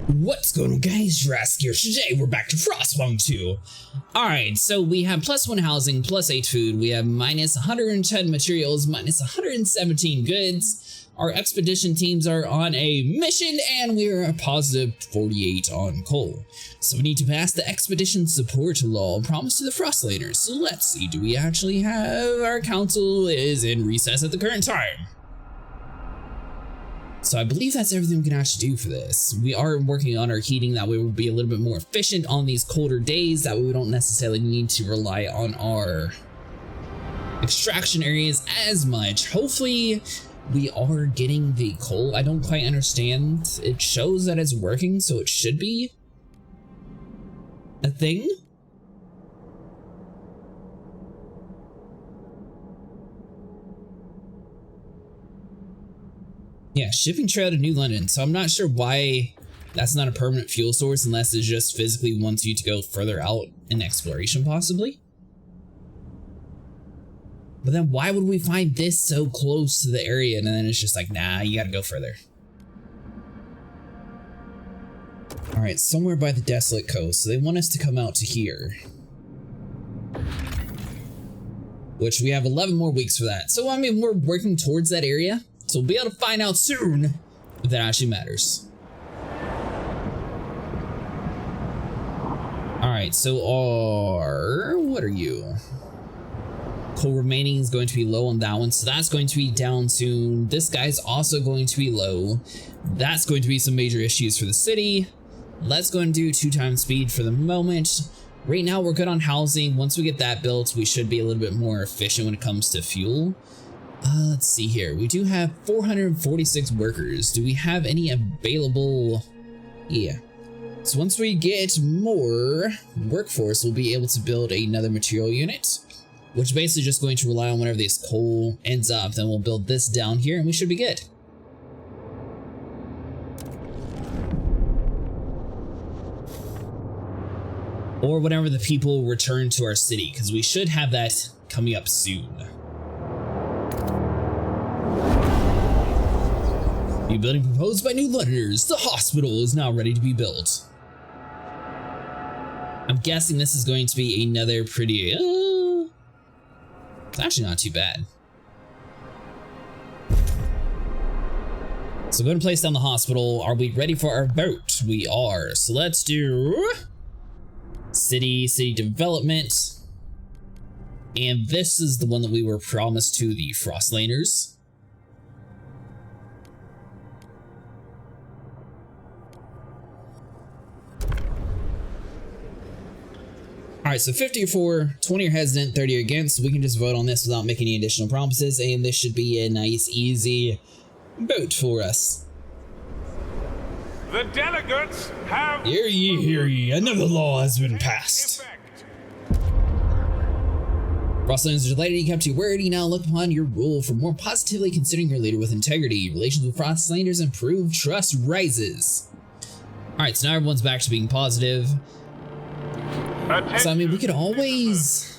What's going on, guys? Jurassic here. Today we're back to Frostpunk 2. Alright, so we have +1 housing, +8 food, we have minus 110 materials, minus 117 goods. Our expedition teams are on a mission and we're a positive 48 on coal. So we need to pass the expedition support law promised to the Frostlanders. So let's see, do we actually have our council is in recess at the current time? So I believe that's everything we can actually do for this. We are working on our heating, that way we'll be a little bit more efficient on these colder days, that way we don't necessarily need to rely on our extraction areas as much. Hopefully we are getting the coal. I don't quite understand. It shows that it's working, so it should be a thing. Yeah, shipping trail to New London. So I'm not sure why that's not a permanent fuel source unless it just physically wants you to go further out in exploration possibly. But then why would we find this so close to the area and then it's just like, nah, you gotta go further. All right, somewhere by the desolate coast. So they want us to come out to here. Which we have 11 more weeks for that. So I mean, we're working towards that area. So we'll be able to find out soon if that actually matters. Alright, so what are you? Coal remaining is going to be low on that one, so that's going to be down soon. This guy's also going to be low. That's going to be some major issues for the city. Let's go and do 2x speed for the moment. Right now we're good on housing. Once we get that built, we should be a little bit more efficient when it comes to fuel. Let's see here. We do have 446 workers. Do we have any available? Yeah. So once we get more workforce, we'll be able to build another material unit, which basically just going to rely on whenever this coal ends up. Then we'll build this down here and we should be good. Or whenever the people return to our city, because we should have that coming up soon. New building proposed by New Londoners. The hospital is now ready to be built. I'm guessing this is going to be another pretty... it's actually not too bad. So go ahead and place down the hospital. Are we ready for our vote? We are. So let's do city development. And this is the one that we were promised to the Frostlanders. Alright, so 50 for, 20 are hesitant, 30 are against. We can just vote on this without making any additional promises, and this should be a nice, easy vote for us. The delegates have... Hear ye, hear ye. Another law has been passed. Frostlanders are delighted you kept your word. You now look upon your rule for more positively, considering your leader with integrity. Relations with Frostlanders improve, trust rises. Alright, so now everyone's back to being positive. So I mean, we could always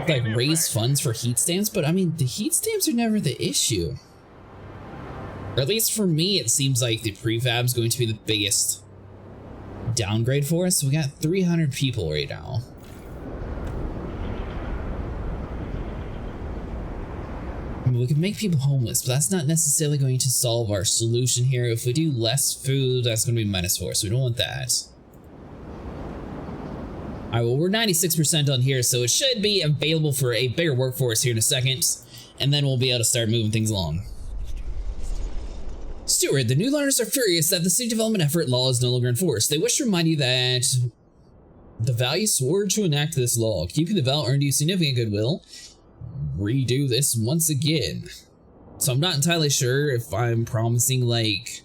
like raise funds for heat stamps, but I mean, the heat stamps are never the issue. Or at least for me, it seems like the prefab's going to be the biggest downgrade for us. So we got 300 people right now. I mean, we can make people homeless, but that's not necessarily going to solve our solution here. If we do less food, that's going to be -4, so we don't want that. Alright, well, we're 96% on here, so it should be available for a bigger workforce here in a second, and then we'll be able to start moving things along. Steward, the New Londoners are furious that the city development effort law is no longer enforced. They wish to remind you that the value swore to enact this law. Keeping the vow earned you significant goodwill. Redo this once again. So I'm not entirely sure if I'm promising, like,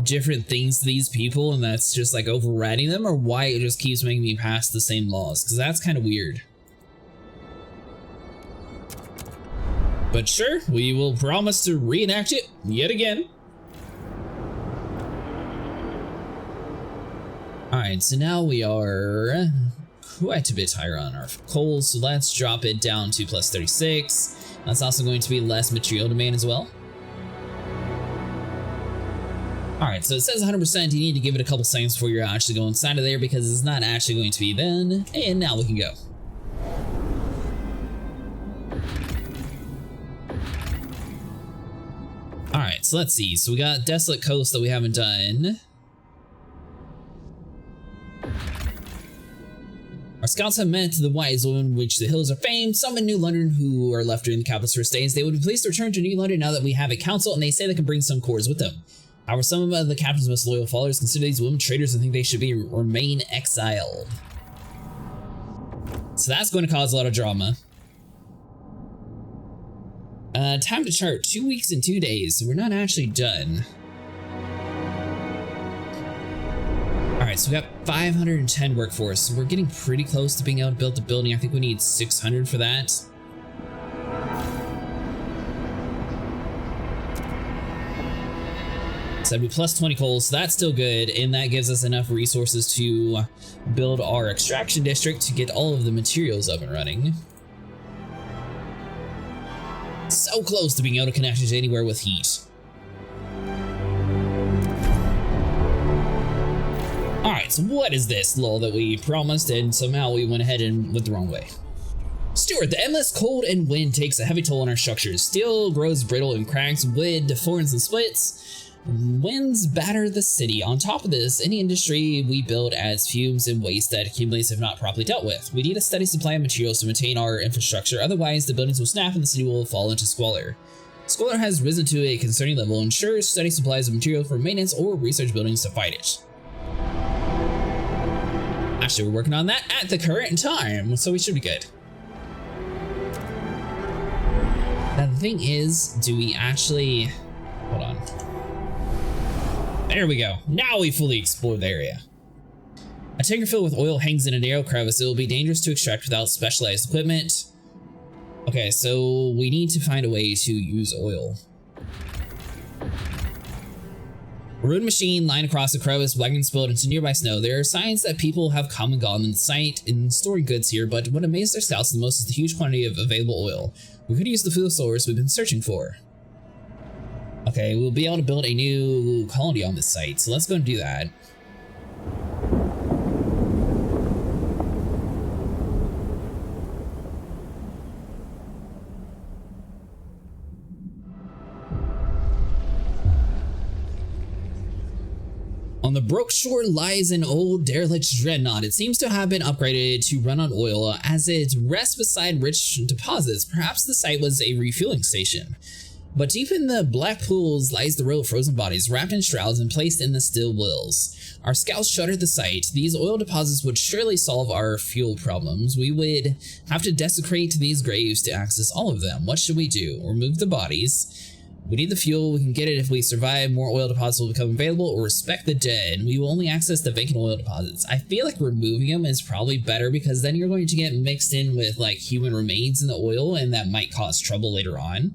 different things to these people and that's just like overriding them, or why it just keeps making me pass the same laws, because that's kind of weird. But sure, we will promise to reenact it yet again. Alright, so now we are quite a bit higher on our coal, so let's drop it down to +36. That's also going to be less material demand as well. Alright, so it says 100%. You need to give it a couple seconds before you're actually go inside of there because it's not actually going to be then. And now we can go. Alright, so let's see. So we got Desolate Coast that we haven't done. Our scouts have met the wise woman, which the hills are famed. Some in New London who are left during the capital's first days. They would be pleased to return to New London now that we have a council, and they say they can bring some cores with them. However, some of the captain's most loyal followers consider these women traitors and think they should remain exiled. So that's going to cause a lot of drama. Time to chart. 2 weeks and 2 days. So we're not actually done. Alright, so we got 510 workforce. So we're getting pretty close to being able to build the building. I think we need 600 for that. So that'd be plus 20 coal, so that's still good. And that gives us enough resources to build our extraction district to get all of the materials up and running. So close to being able to connect it to anywhere with heat. Alright, so what is this lull that we promised and somehow we went ahead and went the wrong way? Stuart, the endless cold and wind takes a heavy toll on our structures. Steel grows brittle and cracks, wood deforms and splits. Winds batter the city. On top of this, any industry we build adds fumes and waste that accumulates if not properly dealt with. We need a steady supply of materials to maintain our infrastructure, otherwise the buildings will snap and the city will fall into squalor. Squalor has risen to a concerning level and ensures steady supplies of material for maintenance or research buildings to fight it. Actually, we're working on that at the current time, so we should be good. Now the thing is, do we actually... Hold on. There we go. Now we fully explored the area. A tanker filled with oil hangs in a narrow crevice. It will be dangerous to extract without specialized equipment. Okay, so we need to find a way to use oil. A ruined machine lying across the crevice, wagon spilled into nearby snow. There are signs that people have come and gone in sight in storing goods here, but what amazes our scouts the most is the huge quantity of available oil. We could use the fuel source we've been searching for. Okay, we'll be able to build a new colony on this site, so let's go and do that. On the broke shore lies an old derelict dreadnaught. It seems to have been upgraded to run on oil as it rests beside rich deposits. Perhaps the site was a refueling station. But deep in the black pools lies the row of frozen bodies, wrapped in shrouds and placed in the still wills. Our scouts shuttered the site. These oil deposits would surely solve our fuel problems. We would have to desecrate these graves to access all of them. What should we do? Remove the bodies. We need the fuel. We can get it if we survive. More oil deposits will become available, or respect the dead. We will only access the vacant oil deposits. I feel like removing them is probably better because then you're going to get mixed in with like human remains in the oil, and that might cause trouble later on.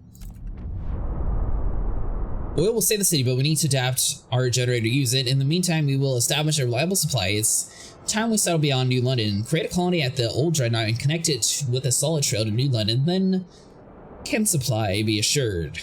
Oil will save the city, but we need to adapt our generator to use it. In the meantime, we will establish a reliable supply. It's time we settle beyond New London. Create a colony at the old dreadnaught and connect it with a solid trail to New London. Then camp supply be assured.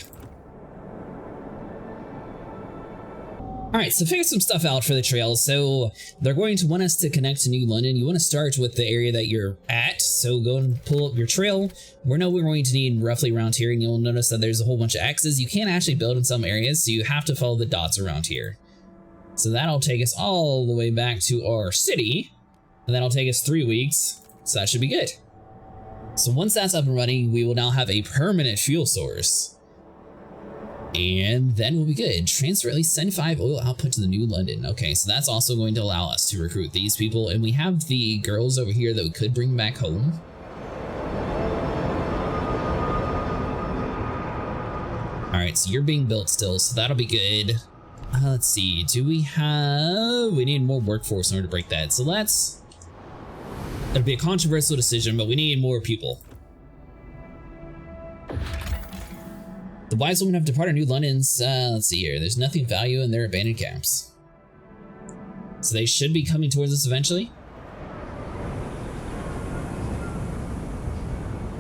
Alright, so figure some stuff out for the trail. So they're going to want us to connect to New London. You want to start with the area that you're at. So go and pull up your trail. We're going to need roughly around here, and you'll notice that there's a whole bunch of X's. You can't actually build in some areas, so you have to follow the dots around here. So that'll take us all the way back to our city, and that'll take us 3 weeks. So that should be good. So once that's up and running, we will now have a permanent fuel source. And then we'll be good. Transfer at least 75 oil output to the New London. Okay, so that's also going to allow us to recruit these people. And we have the girls over here that we could bring back home. Alright, so you're being built still, so that'll be good. Let's see, we need more workforce in order to break that. So it'll be a controversial decision, but we need more people. The wise women have departed New London's, let's see here, there's nothing of value in their abandoned camps. So they should be coming towards us eventually.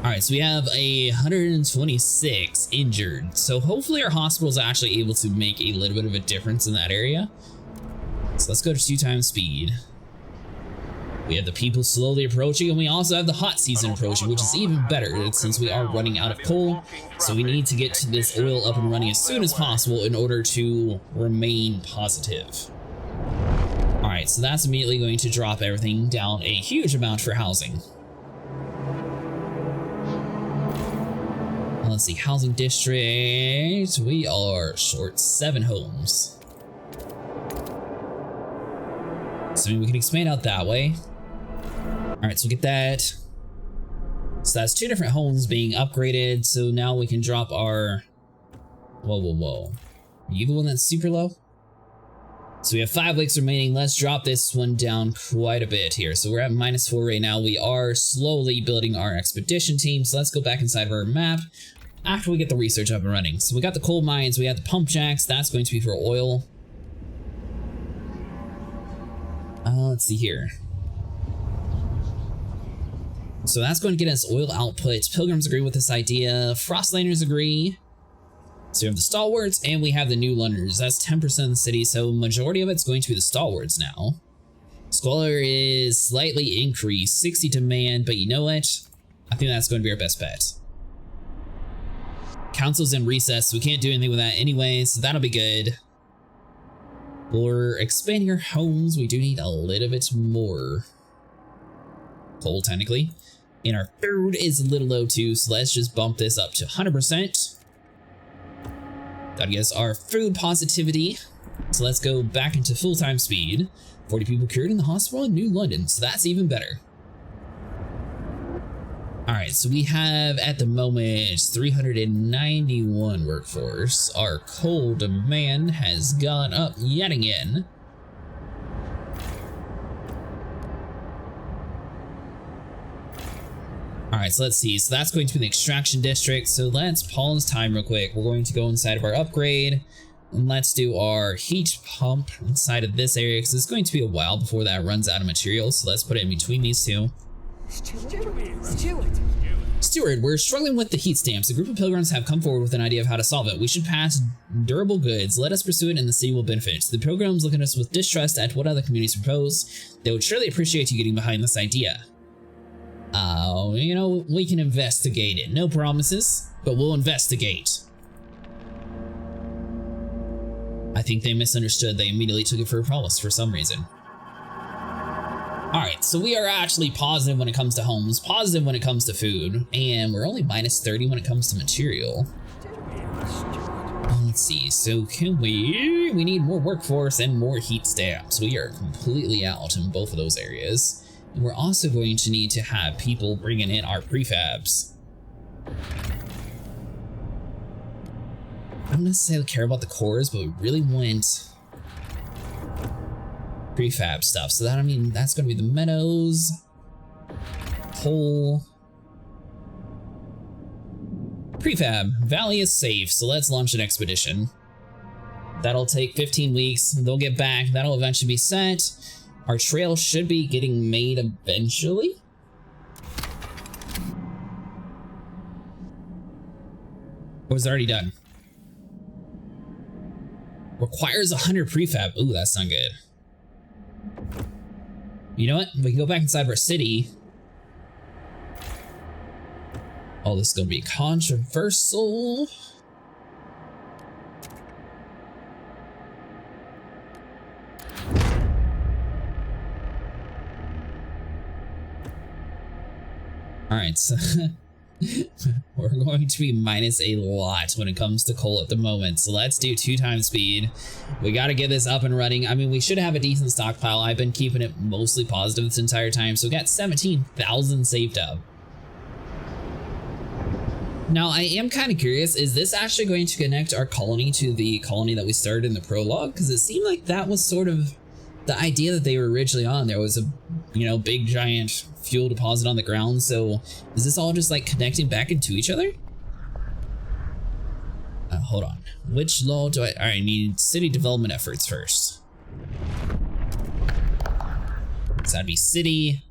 All right, so we have 126 injured. So hopefully our hospital is actually able to make a little bit of a difference in that area. So let's go to 2 times speed. We have the people slowly approaching, and we also have the hot season approaching, which is even better since we are running out of coal. So we need to get this oil up and running as soon as possible in order to remain positive. All right, so that's immediately going to drop everything down a huge amount for housing. Let's see, housing district. We are short 7 homes. So we can expand out that way. All right, so we get that. So that's 2 different homes being upgraded. So now we can drop our... Whoa. Are you the one that's super low? So we have 5 weeks remaining. Let's drop this one down quite a bit here. So we're at -4 right now. We are slowly building our expedition team. So let's go back inside of our map after we get the research up and running. So we got the coal mines, we have the pump jacks. That's going to be for oil. Let's see here. So that's going to get us oil output. Pilgrims agree with this idea. Frostlanders agree. So we have the stalwarts and we have the new Londoners. That's 10% of the city, so majority of it's going to be the stalwarts now. Squalor is slightly increased, 60 demand, but you know what? I think that's going to be our best bet. Council's in recess, so we can't do anything with that anyway, so that'll be good. For expanding our homes, we do need a little bit more coal, technically. And our food is a little low too, so let's just bump this up to 100%. That gets our food positivity. So let's go back into full-time speed. 40 people cured in the hospital in New London, so that's even better. All right, so we have at the moment 391 workforce. Our coal demand has gone up yet again. All right, so let's see. So that's going to be the extraction district. So let's pause time real quick. We're going to go inside of our upgrade and let's do our heat pump inside of this area because it's going to be a while before that runs out of materials. So let's put it in between these two. Steward, we're struggling with the heat stamps. A group of pilgrims have come forward with an idea of how to solve it. We should pass durable goods. Let us pursue it and the city will benefit. The pilgrims look at us with distrust at what other communities propose. They would surely appreciate you getting behind this idea. You know, we can investigate it. No promises, but we'll investigate. I think they misunderstood. They immediately took it for a promise for some reason. Alright, so we are actually positive when it comes to homes, positive when it comes to food, and we're only -30 when it comes to material. Let's see, so can we need more workforce and more heat stamps. We are completely out in both of those areas. And we're also going to need to have people bringing in our prefabs. I don't necessarily care about the cores, but we really want prefab stuff. So that, I mean, that's going to be the meadows, coal, prefab. Valley is safe, so let's launch an expedition. That'll take 15 weeks. They'll get back. That'll eventually be set. Our trail should be getting made eventually. Or is it already done? Requires 100 prefab. Ooh, that's not good. You know what? We can go back inside of our city. Oh, this is gonna be controversial. All right, so we're going to be minus a lot when it comes to coal at the moment. So let's do 2 times speed. We got to get this up and running. I mean, we should have a decent stockpile. I've been keeping it mostly positive this entire time. So we got 17,000 saved up. Now, I am kind of curious, is this actually going to connect our colony to the colony that we started in the prologue? Because it seemed like that was sort of the idea that they were originally on. There was a, you know, big giant fuel deposit on the ground. So is this all just like connecting back into each other? Hold on. Which law do I... All right, I need city development efforts first. So that'd be city.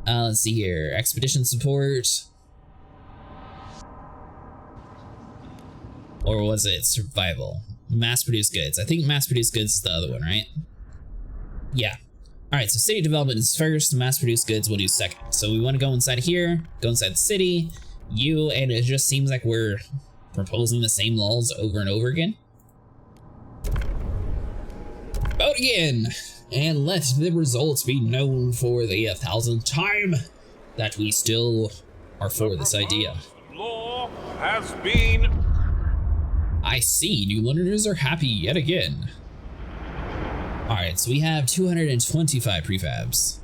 Let's see here. Expedition support. Or was it survival? Mass-produced goods. I think mass-produced goods is the other one, right? Yeah. Alright, so city development is first, mass-produced goods we'll do second. So we want to go inside here, go inside the city, and it just seems like we're proposing the same laws over and over again. Vote again! And let the results be known for the 1,000th time that we still are for this idea. Law has been... I see, New Londoners are happy yet again. Alright, so we have 225 prefabs.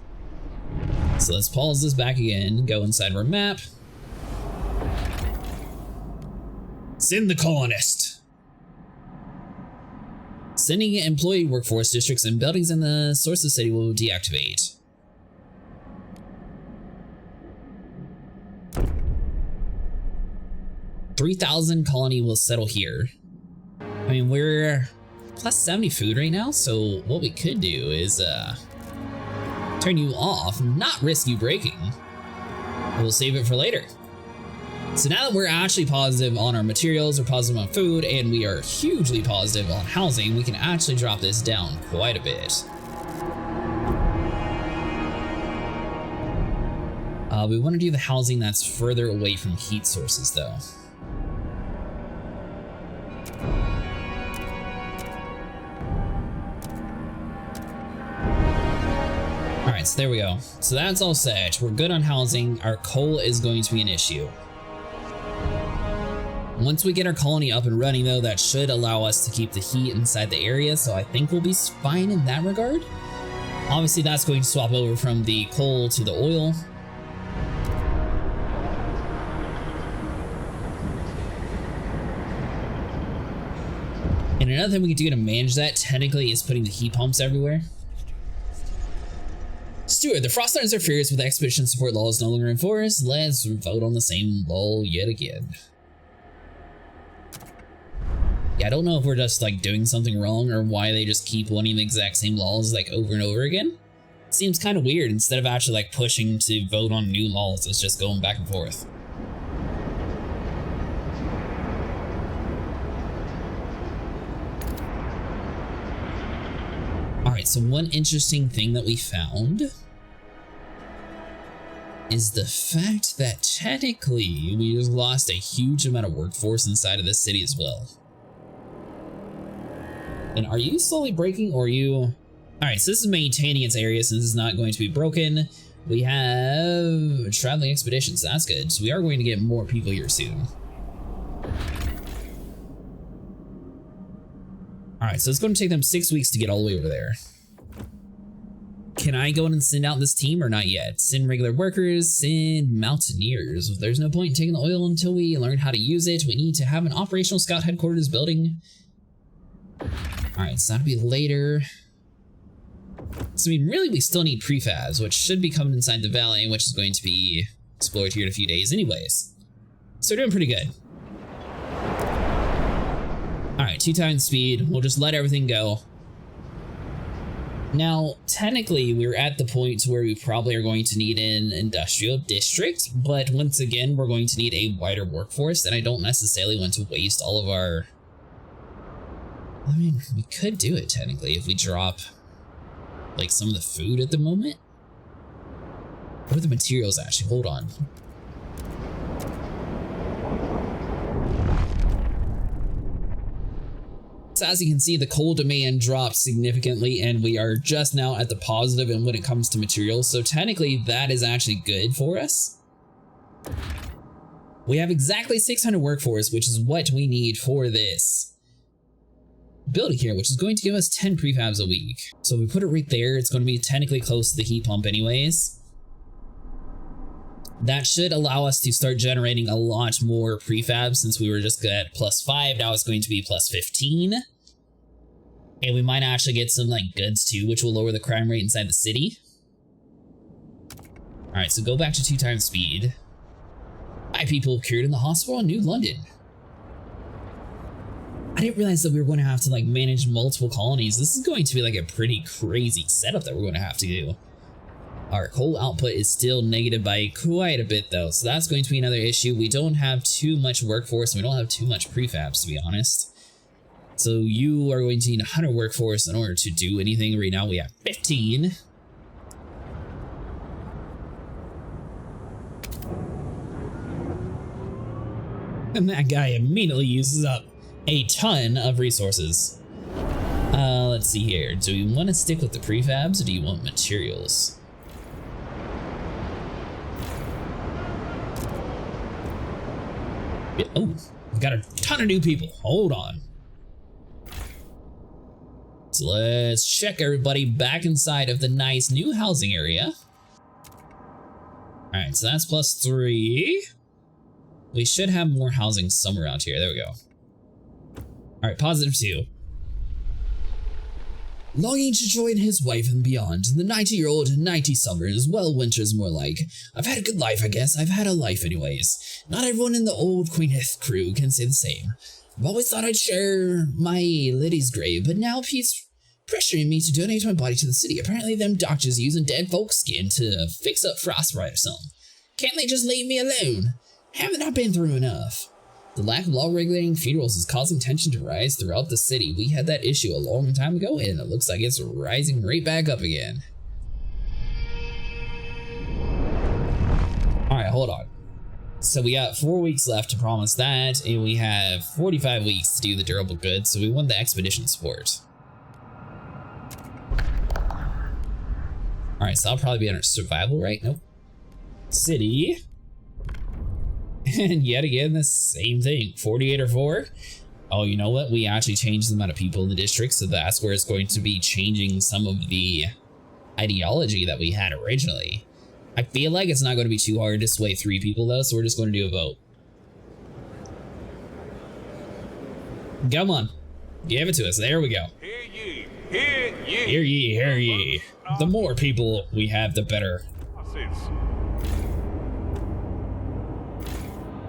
So let's pause this back again, go inside of our map. Send the colonist. Sending employee workforce districts and buildings in the source of city will deactivate. $3,000 colony will settle here. I mean, we're plus 70 food right now, so what we could do is turn you off, not risk you breaking. We'll save it for later. So now that we're actually positive on our materials, we're positive on food, and we are hugely positive on housing, we can actually drop this down quite a bit. We want to do the housing that's further away from heat sources though. Alright, so there we go. So that's all set. We're good on housing. Our coal is going to be an issue. Once we get our colony up and running though, that should allow us to keep the heat inside the area, so I think we'll be fine in that regard. Obviously that's going to swap over from the coal to the oil. And another thing we can do to manage that technically is putting the heat pumps everywhere. Stuart, the Frostliners are furious with expedition support laws no longer enforced. Let's vote on the same law yet again. Yeah, I don't know if we're just like doing something wrong or why they just keep wanting the exact same laws like over and over again. It seems kind of weird. Instead of actually like pushing to vote on new laws, it's just going back and forth. Alright, so one interesting thing that we found is the fact that technically we just lost a huge amount of workforce inside of this city as well. And are you slowly breaking or are you... Alright, so this is maintaining its area since it's not going to be broken. We have traveling expeditions, so that's good. So we are going to get more people here soon. Alright, so it's going to take them 6 weeks to get all the way over there. Can I go in and send out this team or not yet? Send regular workers, send mountaineers. There's no point in taking the oil until we learn how to use it. We need to have an operational scout headquarters building. Alright, so that'll be later. So I mean, really we still need prefabs, which should be coming inside the valley, which is going to be explored here in a few days anyways. So we're doing pretty good. Alright, 2 times speed. We'll just let everything go. Now, technically, we're at the point where we probably are going to need an industrial district, but once again, we're going to need a wider workforce, and I don't necessarily want to waste all of our... I mean, we could do it, technically, if we drop, like, some of the food at the moment. What are the materials, actually? Hold on. So as you can see, the coal demand dropped significantly and we are just now at the positive and when it comes to materials. So technically that is actually good for us. We have exactly 600 workforce, which is what we need for this building here, which is going to give us 10 prefabs a week. So if we put it right there, it's going to be technically close to the heat pump anyways. That should allow us to start generating a lot more prefabs since we were just at +5. Now it's going to be +15. And we might actually get some like goods too, which will lower the crime rate inside the city. Alright, so go back to 2 times speed. 5 people cured in the hospital in New London. I didn't realize that we were going to have to like manage multiple colonies. This is going to be like a pretty crazy setup that we're going to have to do. Our coal output is still negative by quite a bit though, so that's going to be another issue. We don't have too much workforce, and we don't have too much prefabs, to be honest. So you are going to need 100 workforce in order to do anything. Right now we have 15. And that guy immediately uses up a ton of resources. Let's see here. Do we want to stick with the prefabs, or do you want materials? Yeah, oh, we've got a ton of new people. Hold on. So let's check everybody back inside of the nice new housing area. Alright, so that's +3. We should have more housing somewhere around here. There we go. Alright, +2. Longing to join his wife and beyond, the 90-year-old 90 summers, well, winter's more like. I've had a good life, I guess. I've had a life anyways. Not everyone in the old Queeneth crew can say the same. I've always thought I'd share my lady's grave, but now Pete's pressuring me to donate my body to the city. Apparently them doctors using dead folks' skin to fix up frostbite or something. Can't they just leave me alone? Haven't I been through enough? The lack of law-regulating funerals is causing tension to rise throughout the city. We had that issue a long time ago, and it looks like it's rising right back up again. Alright, hold on. So we got 4 weeks left to promise that, and we have 45 weeks to do the durable goods, so we want the expedition support. Alright, so I'll probably be under survival, right? Nope. City. And yet again, the same thing. 48 or 4. Oh, you know what? We actually changed the amount of people in the district, so that's where it's going to be changing some of the ideology that we had originally. I feel like it's not going to be too hard to sway 3 people though, so we're just going to do a vote. Come on. Give it to us. There we go. Hear ye, hear ye. Hear ye, hear ye. The more people we have, the better.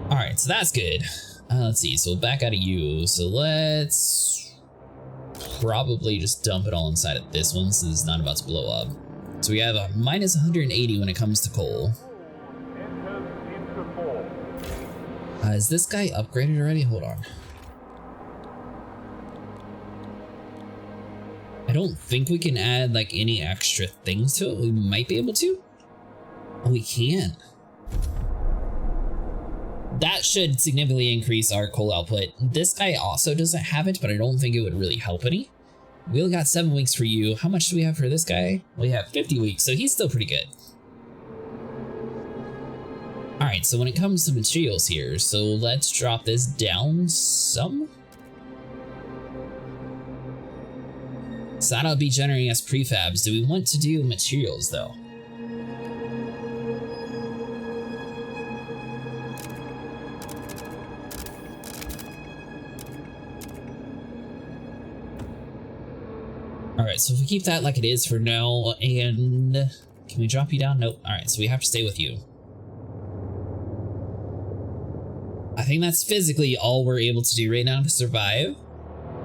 Alright, so that's good. Let's see, so we'll back out of you. So let's probably just dump it all inside of this one since it's not about to blow up. So we have a -180 when it comes to coal. Is this guy upgraded already? Hold on. I don't think we can add like any extra things to it. We might be able to. Oh, we can. That should significantly increase our coal output. This guy also doesn't have it, but I don't think it would really help any. We only got 7 weeks for you. How much do we have for this guy? We have 50 weeks, so he's still pretty good. Alright, so when it comes to materials here, so let's drop this down some. So that'll be generating us prefabs. Do we want to do materials though? Alright, so if we keep that like it is for now, and can we drop you down? Nope. Alright, so we have to stay with you. I think that's physically all we're able to do right now to survive.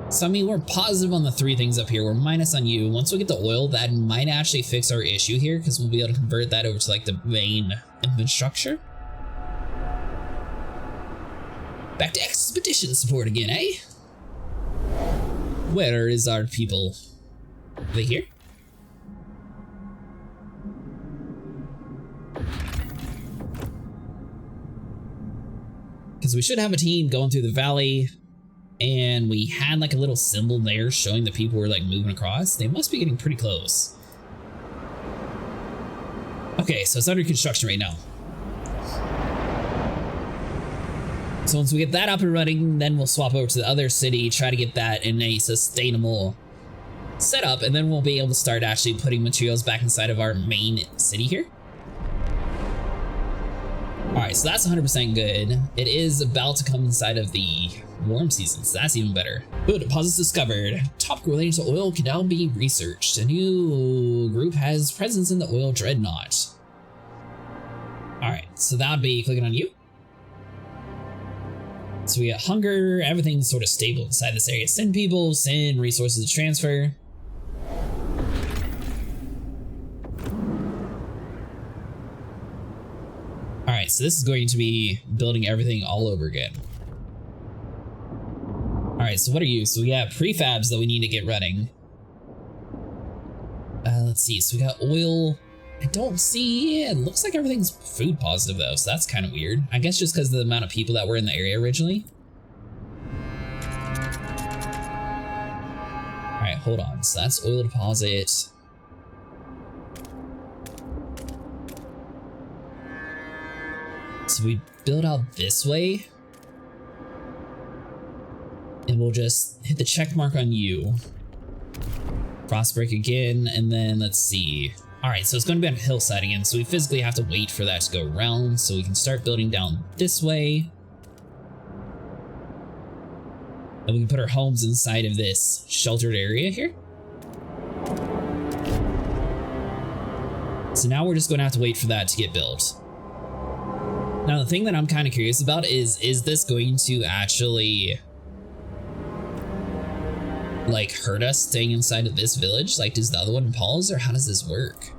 So I mean, we're positive on the 3 things up here. We're minus on you. Once we get the oil, that might actually fix our issue here, because we'll be able to convert that over to like the main infrastructure. Back to expedition support again, eh? Where is our people? Are they here? Because we should have a team going through the valley, and we had like a little symbol there showing that people were like moving across. They must be getting pretty close. Okay, so it's under construction right now. So once we get that up and running, then we'll swap over to the other city, try to get that in a sustainable setup, and then we'll be able to start actually putting materials back inside of our main city here. Alright, so that's 100% good. It is about to come inside of the warm season, so that's even better. Oil deposits discovered. Topic relating to oil can now be researched. A new group has presence in the oil dreadnaught. Alright, so that would be clicking on you. So we got hunger, everything's sort of stable inside this area. Send people, send resources to transfer. right, so this is going to be building everything all over again. All right, so what are you? So we got prefabs that we need to get running. Let's see, so we got oil. I don't see, it looks like everything's food positive though, so that's kind of weird. I guess just because of the amount of people that were in the area originally. All right, hold on, so that's oil deposit. So we build out this way. And we'll just hit the check mark on you. Frostbreak again, and then let's see. All right, so it's going to be on a hillside again, so we physically have to wait for that to go around, so we can start building down this way. And we can put our homes inside of this sheltered area here. So now we're just going to have to wait for that to get built. Now, the thing that I'm kind of curious about is this going to actually like hurt us staying inside of this village? Like, does the other one pause, or how does this work?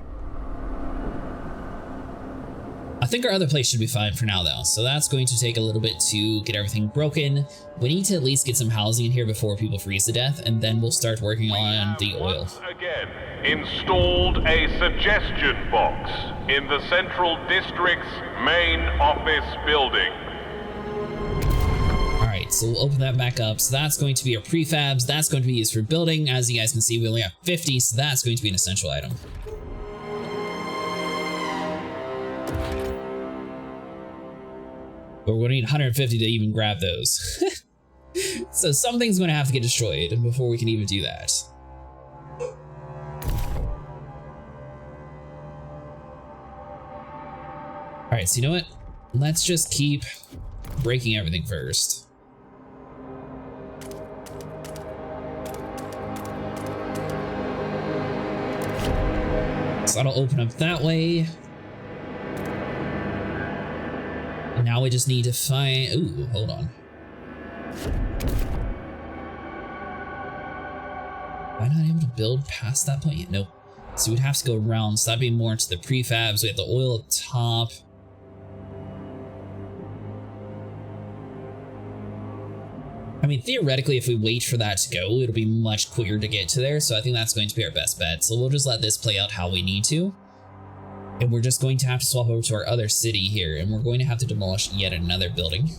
I think our other place should be fine for now though, so that's going to take a little bit to get everything broken. We need to at least get some housing in here before people freeze to death, and then we'll start working on the oil. Once again, installed a suggestion box in the Central District's main office building. Alright, so we'll open that back up. So that's going to be our prefabs. That's going to be used for building. As you guys can see, we only have 50, so that's going to be an essential item. But we're going to need 150 to even grab those. So something's going to have to get destroyed before we can even do that. Alright, so you know what? Let's just keep breaking everything first. So that'll open up that way. And now we just need to find... Ooh, hold on. Am I not able to build past that point yet? Nope. So we'd have to go around. So that'd be more into the prefabs. We have the oil up top. I mean, theoretically, if we wait for that to go, it'll be much quicker to get to there. So I think that's going to be our best bet. So we'll just let this play out how we need to. And we're just going to have to swap over to our other city here. And we're going to have to demolish yet another building.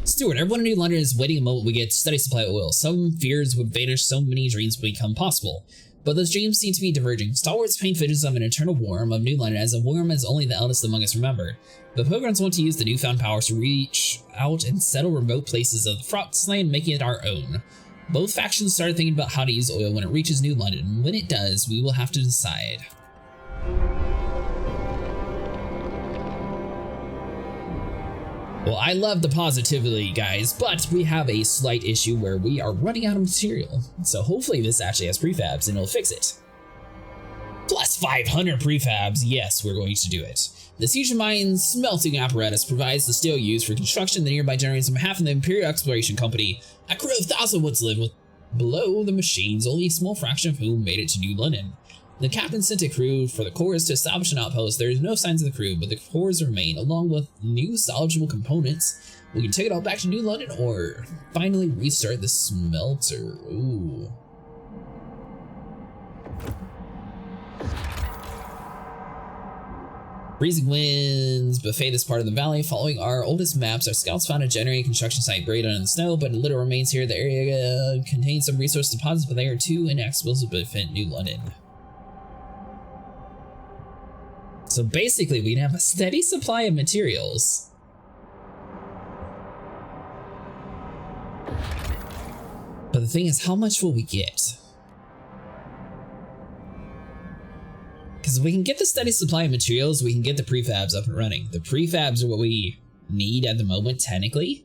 Stuart, everyone in New London is waiting a moment we get steady supply of oil. Some fears would vanish, so many dreams would become possible. But those dreams seem to be diverging. Stalwarts paint visions of an eternal worm of New London as a worm as only the eldest among us remember. But pilgrims want to use the newfound powers to reach out and settle remote places of the Frostland, making it our own. Both factions started thinking about how to use oil when it reaches New London. When it does, we will have to decide. Well, I love the positivity, guys, but we have a slight issue where we are running out of material. So hopefully this actually has prefabs and it'll fix it. Plus 500 prefabs, yes, we're going to do it. The Siege Mine smelting apparatus provides the steel used for construction. The nearby generates on behalf of the Imperial Exploration Company. A crew of 1,000 woods live below the machines, only a small fraction of whom made it to New London. The captain sent a crew for the cores to establish an outpost. There is no signs of the crew, but the cores remain, along with new salvageable components. We can take it all back to New London or finally restart the smelter. Ooh. Freezing winds buffet this part of the valley. Following our oldest maps, our scouts found a generating construction site buried under the snow, but little remains here. The area contains some resource deposits, but they are too inaccessible to defend New London. So basically, we can have a steady supply of materials. But the thing is, how much will we get? Because if we can get the steady supply of materials, we can get the prefabs up and running. The prefabs are what we need at the moment, technically.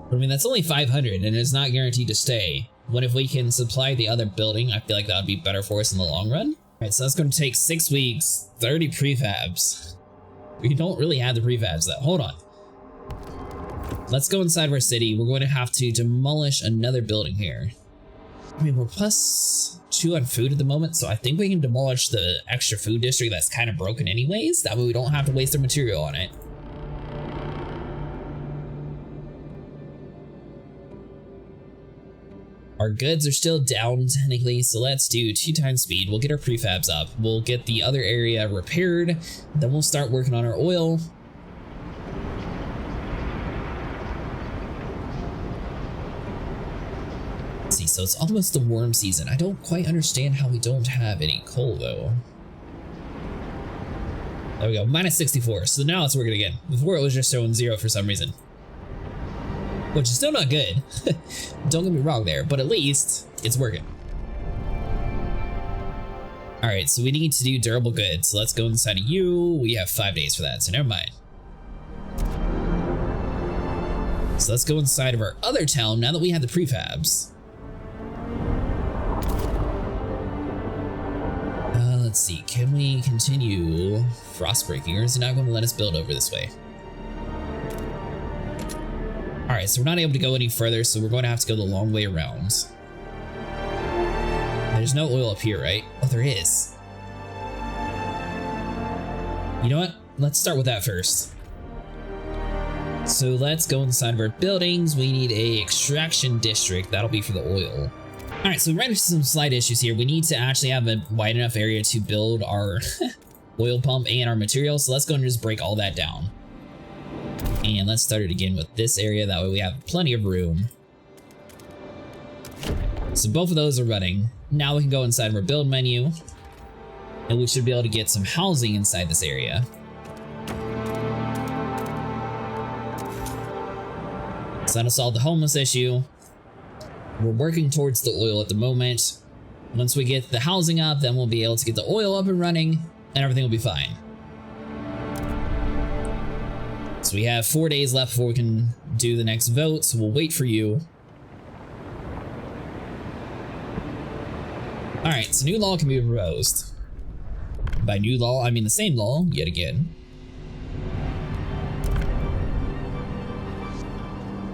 But I mean, that's only 500, and it's not guaranteed to stay. What if we can supply the other building? I feel like that would be better for us in the long run. Alright, so that's going to take 6 weeks, 30 prefabs. We don't really have the prefabs though. Hold on. Let's go inside of our city. We're going to have to demolish another building here. I mean, we're +2 on food at the moment, so I think we can demolish the extra food district that's kind of broken anyways. That way we don't have to waste our material on it. Our goods are still down technically, so let's do 2 times speed. We'll get our prefabs up. We'll get the other area repaired. Then we'll start working on our oil. See, so it's almost the warm season. I don't quite understand how we don't have any coal though. There we go, -64. So now it's working again. Before it was just showing 0 for some reason. Which is still not good. Don't get me wrong there, but at least it's working. All right, so we need to do durable goods. So let's go inside of you. We have 5 days for that, so never mind. So let's go inside of our other town now that we have the prefabs. Let's see, can we continue frost breaking, or is it not going to let us build over this way? All right, so we're not able to go any further, so we're going to have to go the long way around. There's no oil up here, right? Oh, there is. You know what? Let's start with that first. So let's go inside of our buildings. We need a extraction district. That'll be for the oil. All right, so we ran into some slight issues here. We need to actually have a wide enough area to build our oil pump and our materials. So let's go and just break all that down. And let's start it again with this area. That way we have plenty of room. So both of those are running. Now we can go inside of our build menu. And we should be able to get some housing inside this area. So that'll solve the homeless issue. We're working towards the oil at the moment. Once we get the housing up, then we'll be able to get the oil up and running, and everything will be fine. So we have 4 days left before we can do the next vote, so we'll wait for you. All right, so new law can be proposed. By new law, I mean the same law, yet again.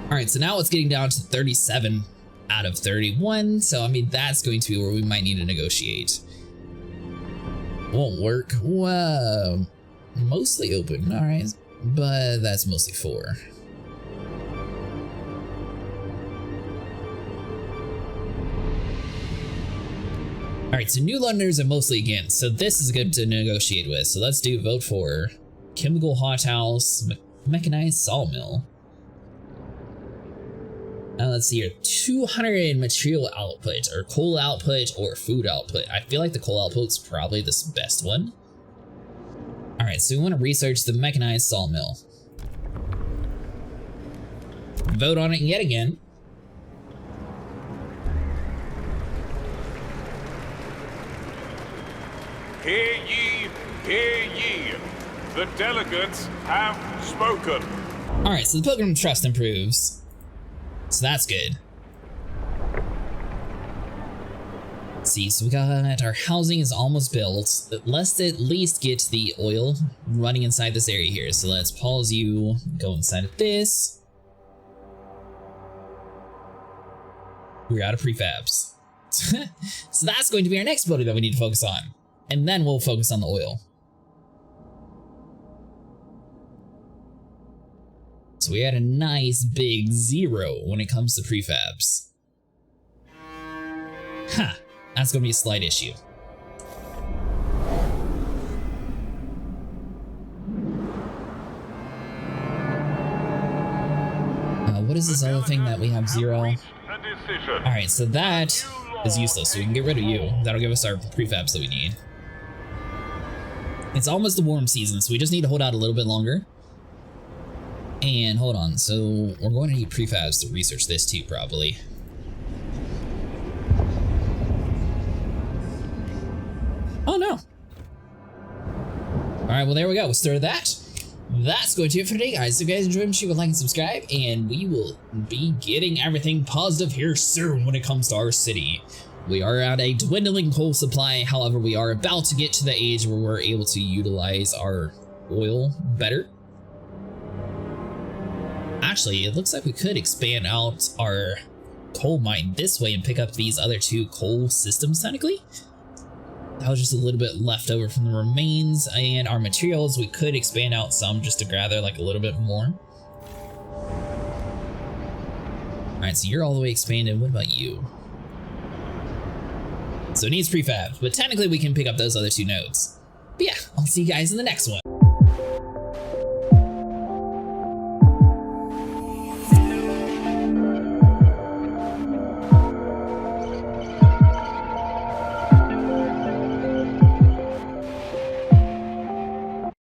All right, so now it's getting down to 37 out of 31. So, I mean, that's going to be where we might need to negotiate. Won't work. Whoa. Mostly open, all right. But that's mostly 4. All right, so new Londoners are mostly against. So this is good to negotiate with. So let's do vote for chemical hothouse, mechanized sawmill. Let's see here, 200 material output, or coal output, or food output. I feel like the coal output's probably the best one. All right, so we want to research the mechanized sawmill. Vote on it yet again. Hear ye, hear ye. The delegates have spoken. All right, so the Pilgrim Trust improves. So that's good. Let's see, so we got our housing is almost built. Let's at least get the oil running inside this area here. So let's pause you, go inside of this. We're out of prefabs. So that's going to be our next building that we need to focus on. And then we'll focus on the oil. So we had a nice big 0 when it comes to prefabs. Huh, that's gonna be a slight issue. What is this other thing that we have 0? Alright, so that is useless, so we can get rid of you. That'll give us our prefabs that we need. It's almost the warm season, so we just need to hold out a little bit longer. And hold on, so we're going to need prefabs to research this too, probably. Oh no. All right, well there we go. We'll start that. That's going to do it for today, guys. So if you guys enjoyed, make sure you like and subscribe, and we will be getting everything positive here soon when it comes to our city. We are at a dwindling coal supply. However, we are about to get to the age where we're able to utilize our oil better. Actually, it looks like we could expand out our coal mine this way and pick up these other 2 coal systems technically. That was just a little bit left over from the remains, and our materials, we could expand out some just to gather like a little bit more. Alright, so you're all the way expanded. What about you? So it needs prefabs, but technically we can pick up those other 2 nodes. But yeah, I'll see you guys in the next one.